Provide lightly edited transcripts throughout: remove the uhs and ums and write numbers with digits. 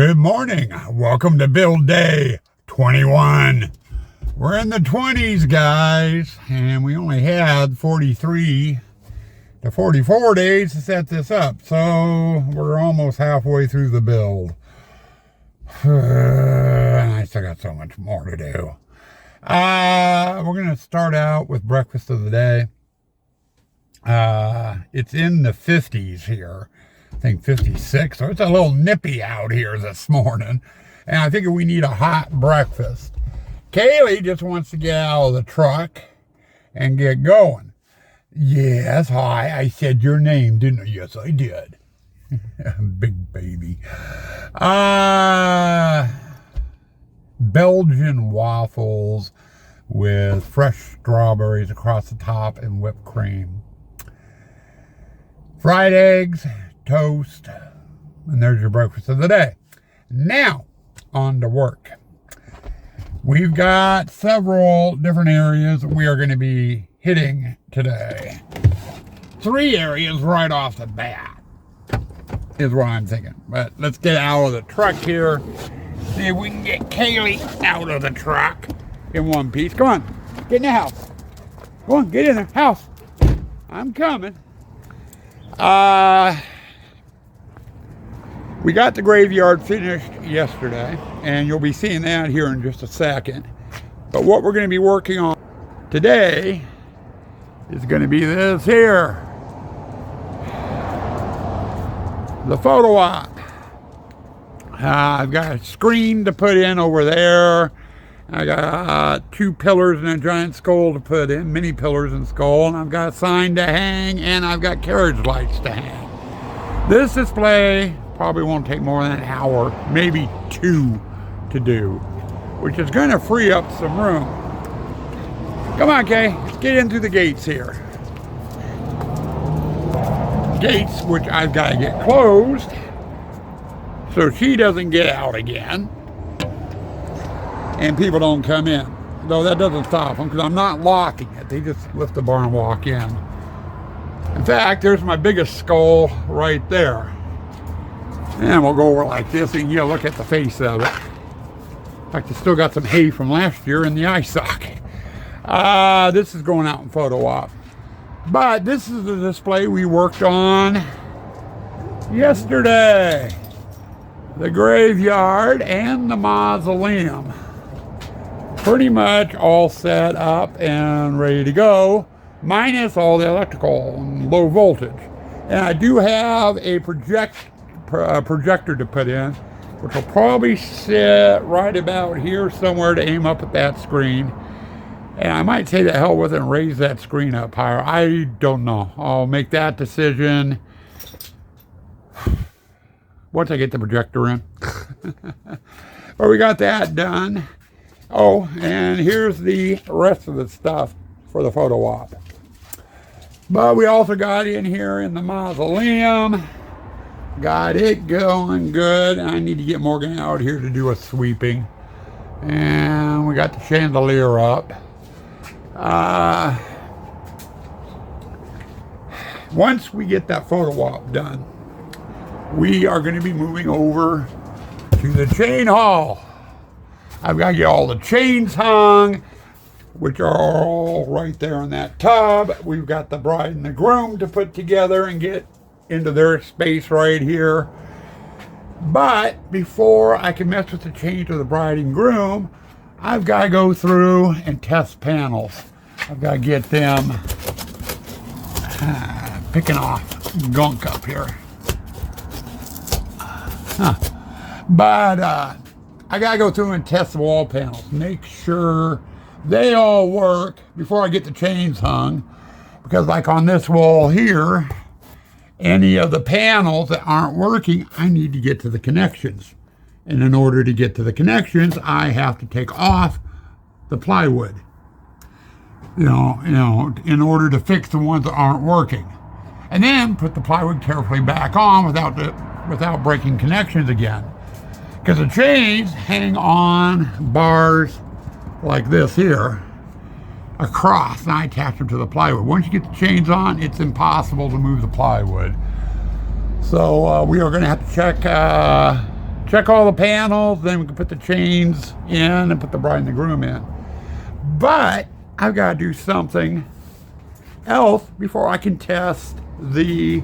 Good morning. Welcome to build day 21. We're in the 20s, guys, and we only had 43 to 44 days to set this up, so we're almost halfway through the build. And I still got so much more to do. We're going to start out with breakfast of the day. It's in the 50s here. I think 56, so it's a little nippy out here this morning, and I think we need a hot breakfast. Kaylee just wants to get out of the truck and get going. Yes, hi, I said your name, didn't I? Yes, I did. Big baby. Belgian waffles with fresh strawberries across the top and whipped cream. Fried eggs, toast, and there's your breakfast of the day. Now, on to work. We've got several different areas we are going to be hitting today. 3 areas right off the bat is what I'm thinking. But let's get out of the truck here. See if we can get Kaylee out of the truck in one piece. Come on, get in the house. Go on, get in there. House. I'm coming. We got the graveyard finished yesterday, and you'll be seeing that here in just a second. But what we're going to be working on today is going to be this here. The photo op. I've got a screen to put in over there. I got 2 pillars and a giant skull to put in, mini pillars and skull, and I've got a sign to hang, and I've got carriage lights to hang. This display probably won't take more than an hour, maybe 2 to do, which is going to free up some room. Come on, Kay, let's get in through the gates here. Gates, which I've got to get closed so she doesn't get out again and people don't come in. Though that doesn't stop them, because I'm not locking it. They just lift the bar and walk in. In fact, there's my biggest skull right there. And we'll go over like this, and you'll look at the face of it. In fact, I still got some hay from last year in the eye socket. This is going out in photo op. But this is the display we worked on yesterday. The graveyard and the mausoleum. Pretty much all set up and ready to go, minus all the electrical and low voltage. And I do have a projector to put in, which will probably sit right about here somewhere to aim up at that screen. And I might say the hell with it and raise that screen up higher. I don't know. I'll make that decision once I get the projector in. But we got that done. Oh, and here's the rest of the stuff for the photo op. But we also got in here in the mausoleum. Got it going good. I need to get Morgan out here to do a sweeping. And we got the chandelier up. Once we get that photo op done, we are going to be moving over to the chain hall. I've got to get all the chains hung, which are all right there in that tub. We've got the bride and the groom to put together and get into their space right here. But before I can mess with the chains of the bride and groom, I've got to go through and test panels. I've got to get them picking off gunk up here. But I got to go through and test the wall panels, make sure they all work before I get the chains hung. Because like on this wall here, any of the panels that aren't working, I need to get to the connections. And in order to get to the connections, I have to take off the plywood. You know, in order to fix the ones that aren't working. And then put the plywood carefully back on without breaking connections again. Because the chains hang on bars like this here across, and I attach them to the plywood. Once you get the chains on, it's impossible to move the plywood. So we are going to have to check check all the panels, then we can put the chains in and put the bride and the groom in. But I've got to do something else before I can test the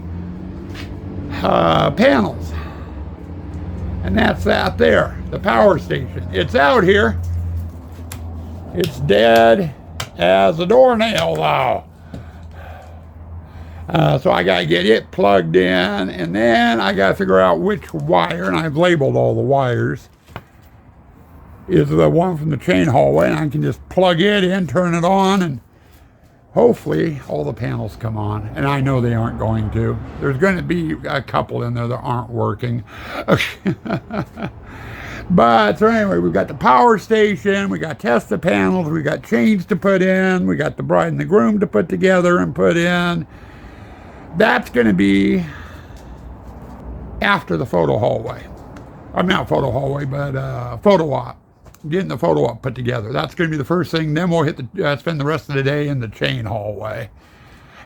panels. And that's that there, the power station. It's out here. It's dead as a doornail though. So I gotta get it plugged in, and then I gotta figure out which wire, and I've labeled all the wires, is the one from the chain hallway, and I can just plug it in, turn it on, and hopefully all the panels come on. And I know they aren't going to. There's going to be a couple in there that aren't working. But so anyway, we've got the power station, we got test the panels, we got chains to put in, we got the bride and the groom to put together and put in. That's going to be after the photo hallway. I'm not photo hallway, but photo op. Getting the photo op put together. That's going to be the first thing. Then we'll spend the rest of the day in the chain hallway.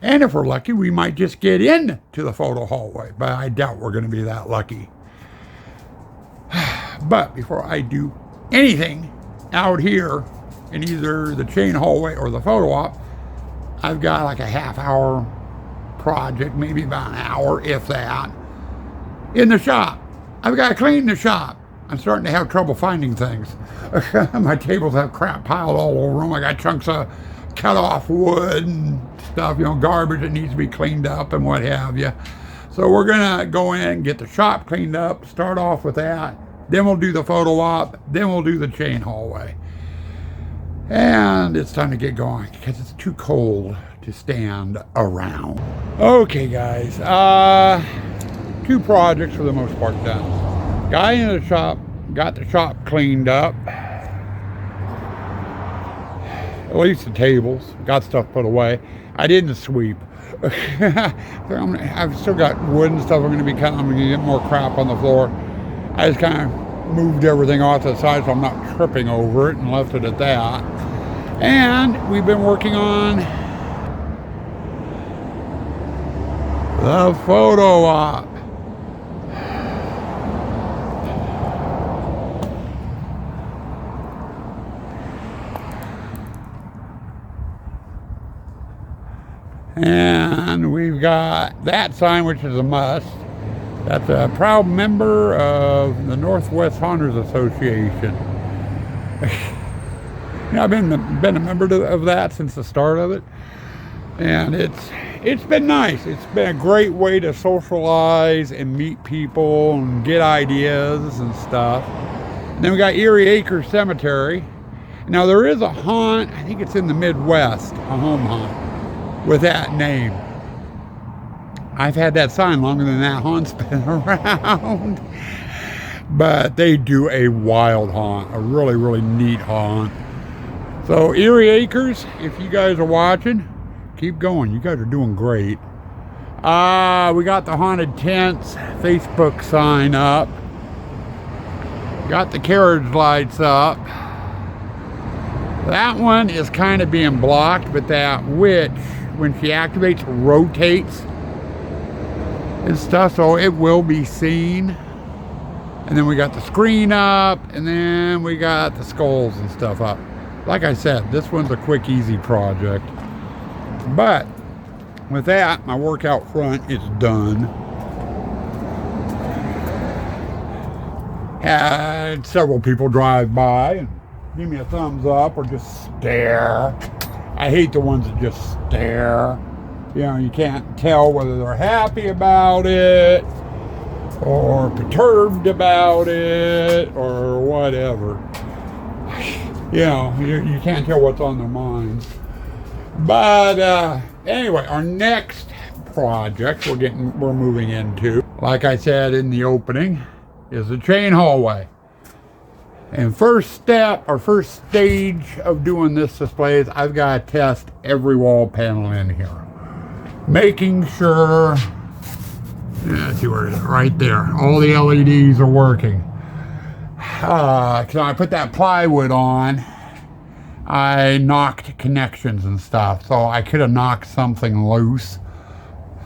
And if we're lucky, we might just get into the photo hallway. But I doubt we're going to be that lucky. But before I do anything out here in either the chain hallway or the photo op, I've got like a half-hour project, maybe about an hour, if that, in the shop. I've got to clean the shop. I'm starting to have trouble finding things. My tables have crap piled all over them. I got chunks of cut off wood and stuff, garbage that needs to be cleaned up and what have you. So we're gonna go in and get the shop cleaned up, start off with that. Then we'll do the photo op, then we'll do the chain hallway. And it's time to get going because it's too cold to stand around. Okay guys, 2 projects for the most part done. Got into the shop, got the shop cleaned up. At least the tables, got stuff put away. I didn't sweep. I've still got wood and stuff I'm gonna be cutting. I'm gonna get more crap on the floor. I just kind of moved everything off to the side so I'm not tripping over it and left it at that. And we've been working on the photo op. And we've got that sign, which is a must. That's a proud member of the Northwest Haunters Association. I've been a member of that since the start of it, and it's been nice. It's been a great way to socialize and meet people and get ideas and stuff. And then we got Erie Acres Cemetery. Now there is a haunt, I think it's in the Midwest, a home haunt with that name. I've had that sign longer than that haunt's been around. But they do a wild haunt, a really, really neat haunt. So Erie Acres, if you guys are watching, keep going. You guys are doing great. We got the Haunted Tents Facebook sign up. Got the carriage lights up. That one is kind of being blocked, but that witch, when she activates, rotates and stuff, so it will be seen. And then we got the screen up, and then we got the skulls and stuff up. Like I said, this one's a quick, easy project. But with that, my work out front is done. Had several people drive by and give me a thumbs up or just stare. I hate the ones that just stare. You can't tell whether they're happy about it or perturbed about it or whatever. You can't tell what's on their minds. But anyway, our next project we're moving into, like I said in the opening, is the chain hallway. And first step, or first stage of doing this display is I've got to test every wall panel in here. Making sure, let's see where it is, right there. All the LEDs are working. So I put that plywood on, I knocked connections and stuff, so I could have knocked something loose.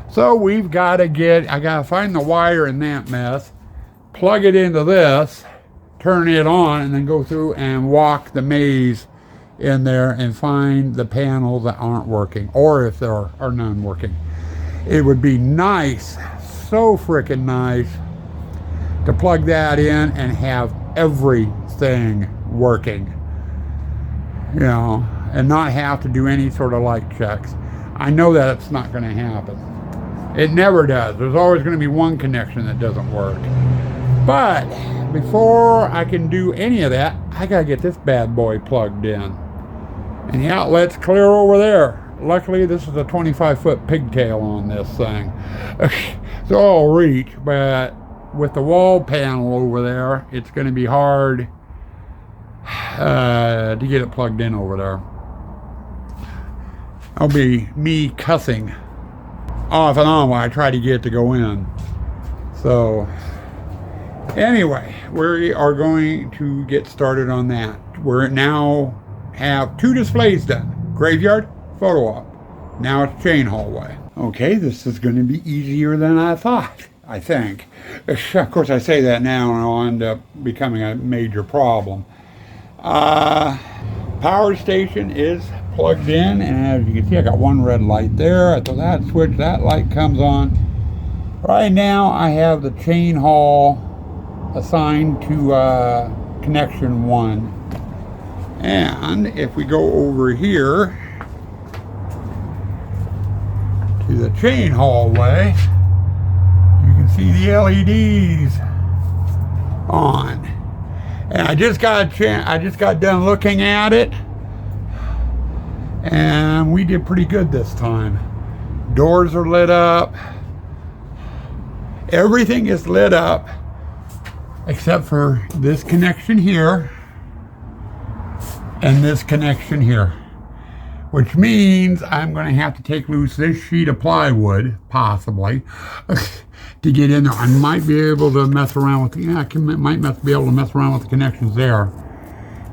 So we've got to I got to find the wire in that mess, plug it into this, turn it on, and then go through and walk the maze in there and find the panels that aren't working, or if there are none working. It would be nice, so freaking nice, to plug that in and have everything working, you know, and not have to do any sort of light checks. I know that it's not going to happen. It never does. There's always going to be one connection that doesn't work. But before I can do any of that, I got to get this bad boy plugged in. And the outlet's clear over there. Luckily, this is a 25-foot pigtail on this thing. So I'll reach, but with the wall panel over there, it's going to be hard to get it plugged in over there. That'll be me cussing off and on while I try to get it to go in. So anyway, we are going to get started on that. We're now have 2 displays done. Graveyard, photo op. Now it's chain hallway. Okay, this is going to be easier than I thought, I think. Of course, I say that now and it'll end up becoming a major problem. Power station is plugged in, and as you can see, I got one red light there. I throw that switch, that light comes on. Right now, I have the chain haul assigned to connection 1. And if we go over here to the chain hallway, you can see the LEDs on. And I just got done looking at it, and we did pretty good this time. Doors are lit up. Everything is lit up except for this connection here and this connection here, which means I'm going to have to take loose this sheet of plywood, possibly, to get in there. I might be able to mess around with, be able to mess around with the connections there.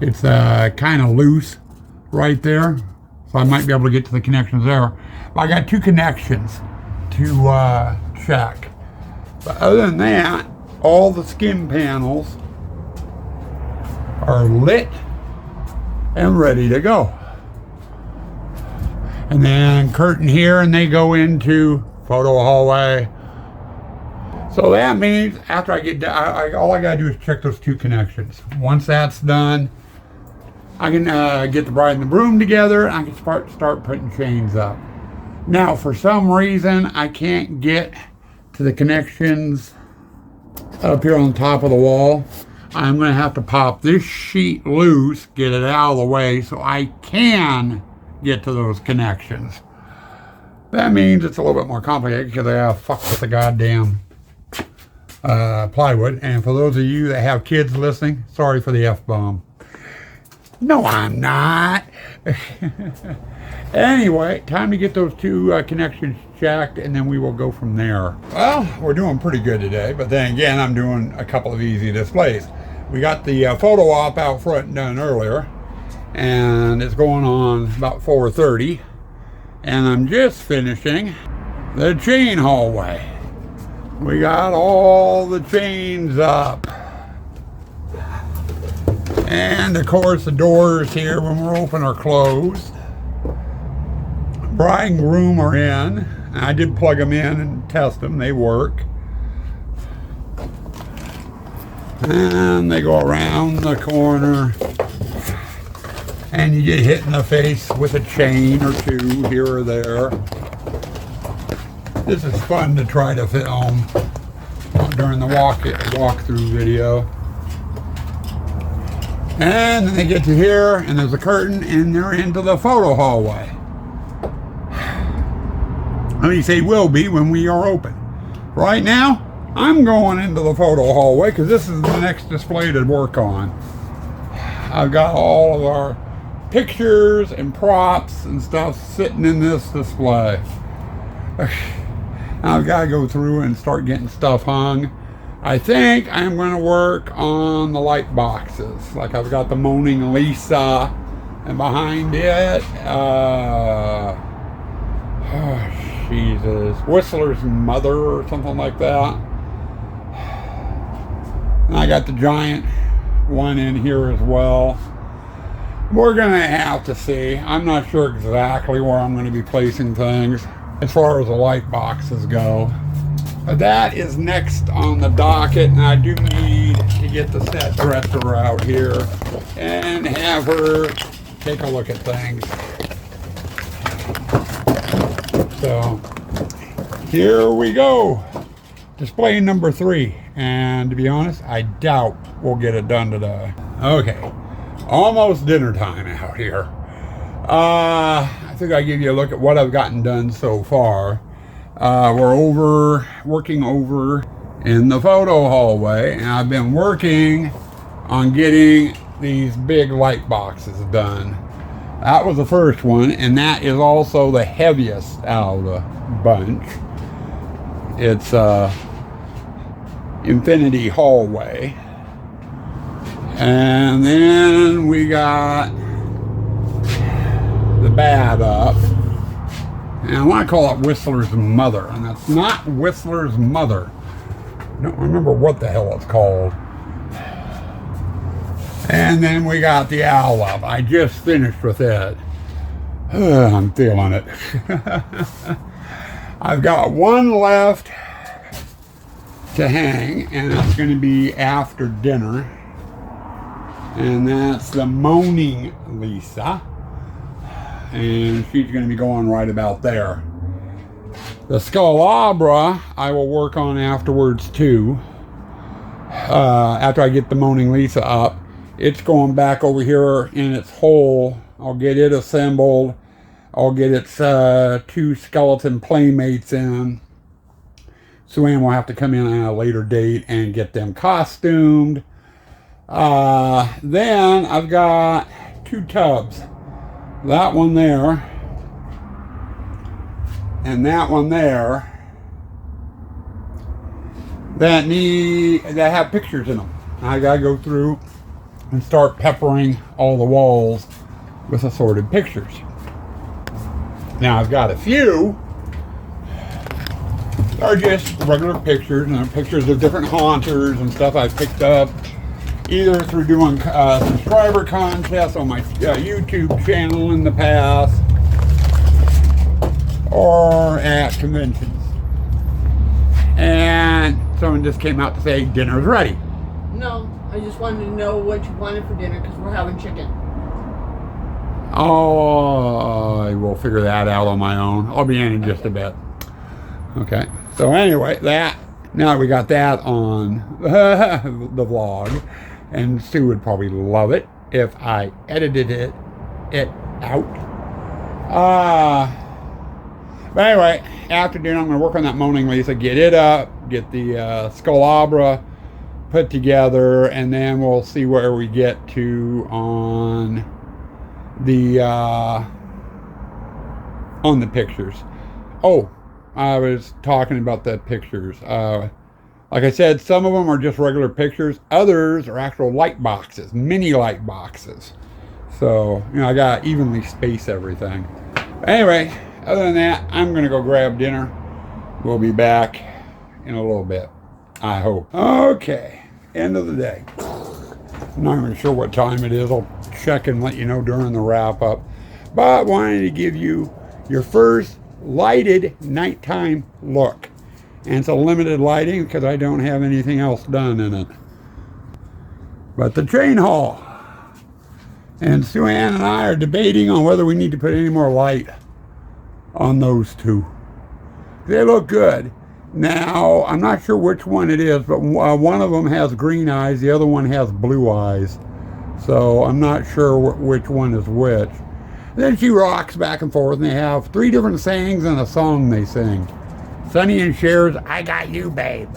It's kind of loose right there, so I might be able to get to the connections there. But I got 2 connections to check. But other than that, all the skin panels are lit and ready to go. And then curtain here, and they go into photo hallway. So that means after I get done, all I gotta do is check those 2 connections. Once that's done, I can get the bride and the broom together, and I can start putting chains up. Now, for some reason, I can't get to the connections up here on the top of the wall. I'm going to have to pop this sheet loose, get it out of the way so I can get to those connections. That means it's a little bit more complicated because I have to fuck with the goddamn plywood. And for those of you that have kids listening, sorry for the F-bomb. No, I'm not. Anyway, time to get those 2 connections checked, and then we will go from there. Well, we're doing pretty good today, but then again, I'm doing a couple of easy displays. We got the photo op out front done earlier, and it's going on about 4:30, and I'm just finishing the chain hallway. We got all the chains up. And of course the doors here when we're open are closed. Bride and groom are in. I did plug them in and test them. They work. And they go around the corner. And you get hit in the face with a chain or 2 here or there. This is fun to try to film during the walkthrough video. And then they get to here, and there's a curtain, and they're into the photo hallway. At least they will be when we are open. Right now, I'm going into the photo hallway because this is the next display to work on. I've got all of our pictures and props and stuff sitting in this display. I've got to go through and start getting stuff hung. I think I'm going to work on the light boxes. Like I've got the Moaning Lisa, and behind it, Jesus, Whistler's Mother or something like that. And I got the giant one in here as well. We're gonna have to see. I'm not sure exactly where I'm gonna be placing things as far as the light boxes go. But that is next on the docket, and I do need to get the set dresser out here and have her take a look at things. So here we go. Display number 3. And to be honest, I doubt we'll get it done today. Okay, almost dinner time out here. I think I give you a look at what I've gotten done so far. We're working over in the photo hallway, and I've been working on getting these big light boxes done. That was the first one, and that is also the heaviest out of the bunch. It's Infinity Hallway. And then we got the Bad up. And I want to call it Whistler's Mother, and that's not Whistler's Mother. I don't remember what the hell it's called. And then we got the Owl up. I just finished with it. I'm feeling it. I've got one left to hang, and it's going to be after dinner. And that's the Moaning Lisa. And she's going to be going right about there. The Skullabra I will work on afterwards too. After I get the Moaning Lisa up, it's going back over here in its hole. I'll get it assembled. I'll get its 2 skeleton playmates in. Sue-Ann will have to come in at a later date and get them costumed. Then I've got 2 tubs. That one there and that one there that have pictures in them. I gotta go through and start peppering all the walls with assorted pictures. Now I've got a few that are just regular pictures, and pictures of different haunters and stuff I've picked up either through doing subscriber contests on my YouTube channel in the past or at conventions. And someone just came out to say dinner's ready. No, I just wanted to know what you wanted for dinner because we're having chicken. Oh, I will figure that out on my own. I'll be in just a bit. Okay, so anyway, now we got that on the vlog. And Sue would probably love it if I edited it out. But anyway, after dinner, I'm going to work on that Moaning Lisa, get it up, get the Skullabra put together, and then we'll see where we get to on the pictures. Oh, I was talking about the pictures. Like I said, some of them are just regular pictures. Others are actual light boxes, mini light boxes. So, I got to evenly space everything. But anyway, other than that, I'm going to go grab dinner. We'll be back in a little bit, I hope. Okay, end of the day. I'm not even sure what time it is. I'll check and let you know during the wrap up. But wanted to give you your first lighted nighttime look. And it's a limited lighting because I don't have anything else done in it. But the chain haul. And Sue-Ann and I are debating on whether we need to put any more light on those 2. They look good. Now, I'm not sure which one it is, but one of them has green eyes, the other one has blue eyes. So I'm not sure which one is which. Then she rocks back and forth, and they have 3 different sayings and a song they sing. Sonny and Cher's I Got You, Babe.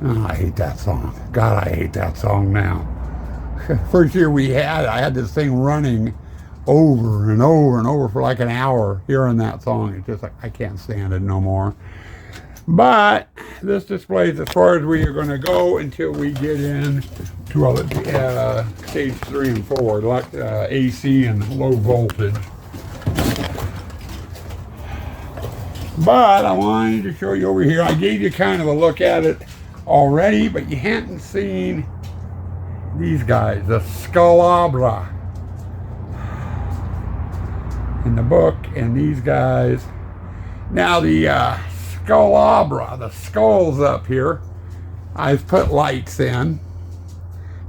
Oh, I hate that song. God, I hate that song now. First year I had this thing running over and over and over for like an hour hearing that song. It's just like, I can't stand it no more. But this display is as far as we are going to go until we get in to stage 3 and 4, like AC and low voltage. But I wanted to show you over here. I gave you kind of a look at it already, but you hadn't seen these guys, the Sculabra in the book, and these guys. Now the Sculabra, the skulls up here, I've put lights in.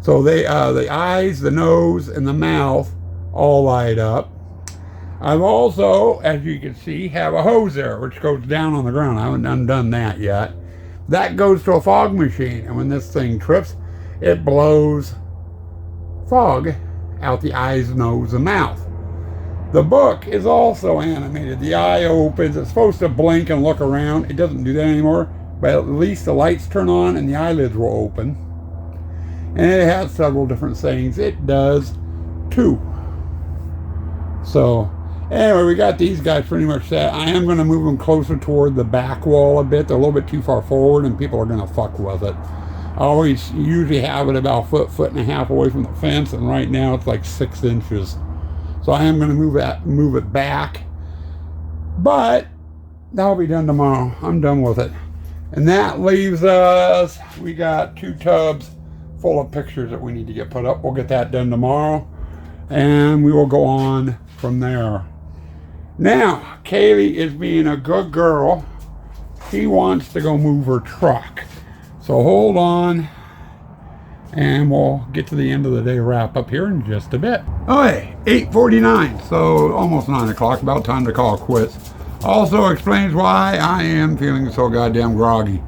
So they, the eyes, the nose, and the mouth all light up. I've also, as you can see, have a hose there, which goes down on the ground. I haven't undone that yet. That goes to a fog machine, and when this thing trips, it blows fog out the eyes, nose, and mouth. The book is also animated. The eye opens. It's supposed to blink and look around. It doesn't do that anymore, but at least the lights turn on and the eyelids will open. And it has several different sayings. It does too. So anyway, we got these guys pretty much set. I am going to move them closer toward the back wall a bit. They're a little bit too far forward and people are going to fuck with it. I always usually have it about a foot and a half away from the fence, and right now it's like 6 inches. So I am going to move it back. But that'll be done tomorrow. I'm done with it. And that leaves us, we got 2 tubs full of pictures that we need to get put up. We'll get that done tomorrow, and we will go on from there. Now, Kaylee is being a good girl. She wants to go move her truck. So hold on, and we'll get to the end of the day wrap up here in just a bit. Okay, 8:49, so almost 9 o'clock, about time to call it quits. Also explains why I am feeling so goddamn groggy.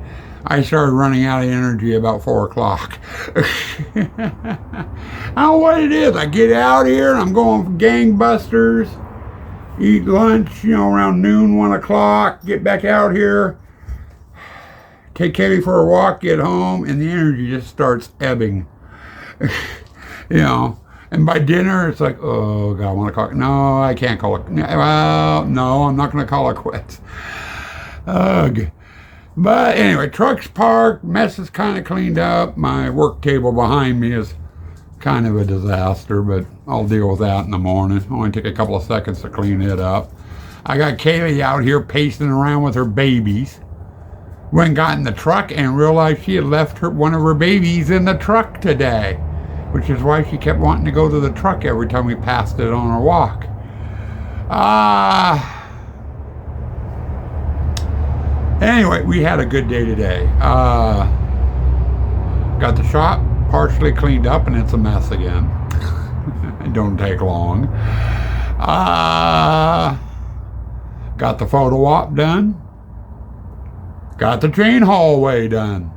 I started running out of energy about 4 o'clock. I don't know what it is. I get out here and I'm going gangbusters, eat lunch, around noon, 1 o'clock, get back out here, take Katie for a walk, get home, and the energy just starts ebbing. And by dinner, it's like, oh, God, 1 o'clock. No, I can't call it. Well, no, I'm not going to call it quits. Ugh. But anyway, truck's parked, mess is kind of cleaned up. My work table behind me is kind of a disaster, but I'll deal with that in the morning. Only take a couple of seconds to clean it up. I got Kaylee out here pacing around with her babies. Went and got in the truck and realized she had left one of her babies in the truck today, which is why she kept wanting to go to the truck every time we passed it on our walk. Anyway, we had a good day today. Got the shop partially cleaned up, and it's a mess again. It don't take long. Got the photo op done. Got the chain hallway done.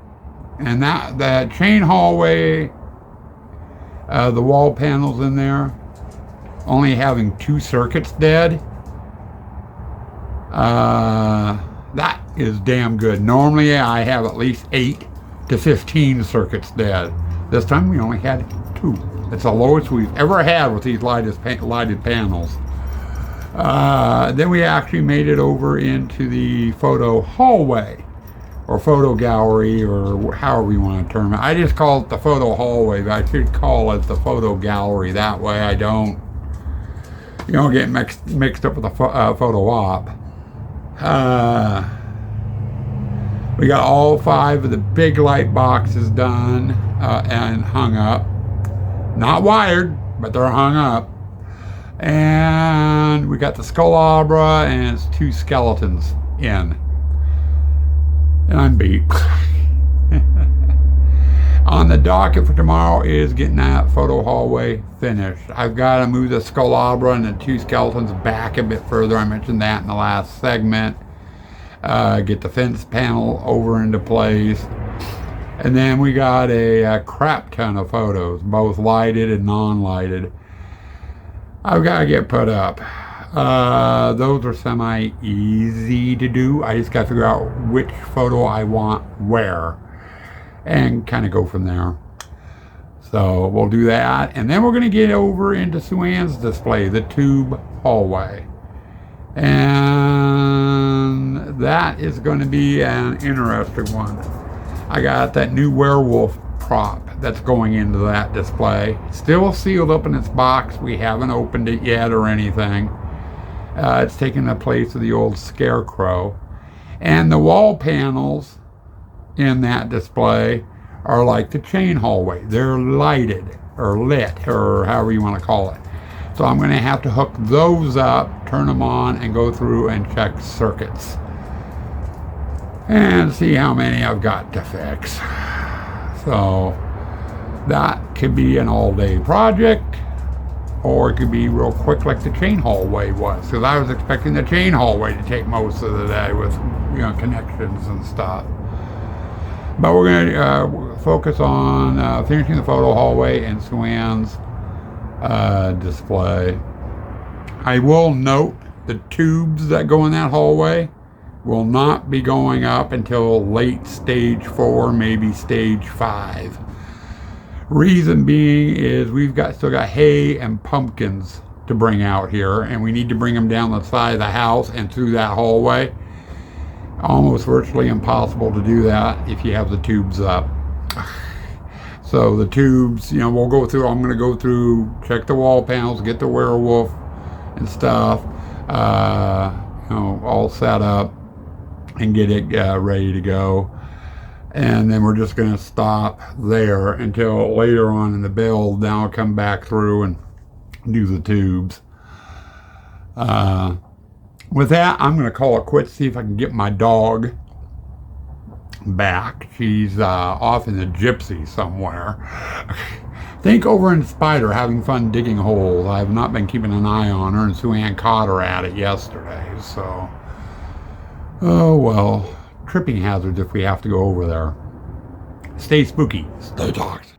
And that chain hallway, the wall panels in there, only having 2 circuits dead. That is damn good. Normally I have at least 8 to 15 circuits dead. This time we only had 2. It's the lowest we've ever had with these lighted panels. Then we actually made it over into the photo hallway, or photo gallery, or however you want to term it. I just call it the photo hallway, but I should call it the photo gallery. That way I don't get mixed up with the photo op. We got all 5 of the big light boxes done and hung up. Not wired, but they're hung up. And we got the Sculabra and its 2 skeletons in. And I'm beat. On the docket for tomorrow is getting that photo hallway finished. I've got to move the Sculabra and the 2 skeletons back a bit further. I mentioned that in the last segment. Get the fence panel over into place. And then we got a crap ton of photos, both lighted and non-lighted. I've got to get put up. Those are semi-easy to do. I just got to figure out which photo I want where and kind of go from there. So we'll do that. And then we're going to get over into Sue Ann's display, the tube hallway. And that is going to be an interesting one. I got that new werewolf prop that's going into that display. Still sealed up in its box. We haven't opened it yet or anything. It's taking the place of the old scarecrow. And the wall panels in that display are like the chain hallway. They're lighted or lit or however you want to call it. So I'm going to have to hook those up, turn them on, and go through and check circuits and see how many I've got to fix. So that could be an all-day project, or it could be real quick like the chain hallway was, because I was expecting the chain hallway to take most of the day with, you know, connections and stuff. But we're going to focus on finishing the photo hallway and Sue Ann's display. I will note the tubes that go in that hallway will not be going up until late stage 4, maybe stage 5. Reason being is we've still got hay and pumpkins to bring out here, and we need to bring them down the side of the house and through that hallway. Almost virtually impossible to do that if you have the tubes up. So the tubes, you know, we'll go through. I'm going to go through, check the wall panels, get the werewolf and stuff, you know, all set up and get it ready to go. And then we're just going to stop there until later on in the build. Then I'll come back through and do the tubes. With that, I'm going to call it quits, see if I can get my dog back. She's off in the gypsy somewhere. Think over in Spider, having fun digging holes. I have not been keeping an eye on her, and Sue Ann caught her at it yesterday. So, oh well. Tripping hazards if we have to go over there. Stay spooky. Stay toxic.